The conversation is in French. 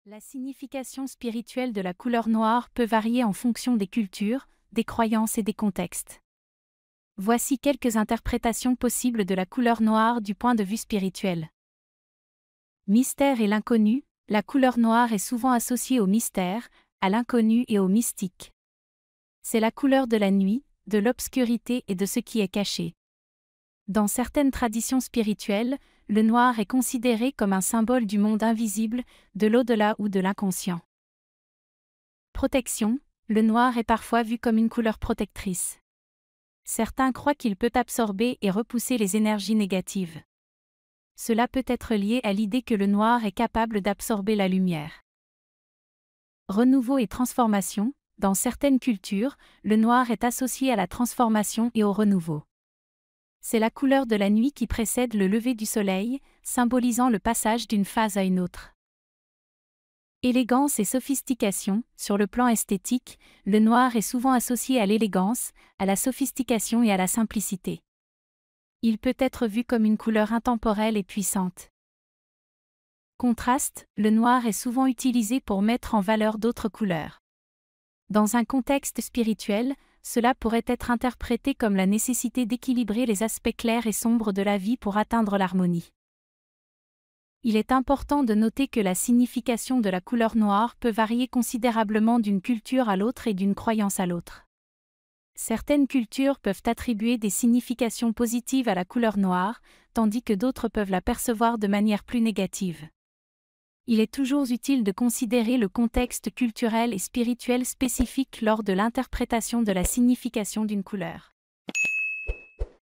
La signification spirituelle de la couleur noire peut varier en fonction des cultures, des croyances et des contextes. Voici quelques interprétations possibles de la couleur noire du point de vue spirituel. Mystère et l'inconnu, la couleur noire est souvent associée au mystère, à l'inconnu et au mystique. C'est la couleur de la nuit, de l'obscurité et de ce qui est caché. Dans certaines traditions spirituelles, le noir est considéré comme un symbole du monde invisible, de l'au-delà ou de l'inconscient. Protection, le noir est parfois vu comme une couleur protectrice. Certains croient qu'il peut absorber et repousser les énergies négatives. Cela peut être lié à l'idée que le noir est capable d'absorber la lumière. Renouveau et transformation, dans certaines cultures, le noir est associé à la transformation et au renouveau. C'est la couleur de la nuit qui précède le lever du soleil, symbolisant le passage d'une phase à une autre. Élégance et sophistication, sur le plan esthétique, le noir est souvent associé à l'élégance, à la sophistication et à la simplicité. Il peut être vu comme une couleur intemporelle et puissante. Contraste, le noir est souvent utilisé pour mettre en valeur d'autres couleurs. Dans un contexte spirituel, cela pourrait être interprété comme la nécessité d'équilibrer les aspects clairs et sombres de la vie pour atteindre l'harmonie. Il est important de noter que la signification de la couleur noire peut varier considérablement d'une culture à l'autre et d'une croyance à l'autre. Certaines cultures peuvent attribuer des significations positives à la couleur noire, tandis que d'autres peuvent la percevoir de manière plus négative. Il est toujours utile de considérer le contexte culturel et spirituel spécifique lors de l'interprétation de la signification d'une couleur.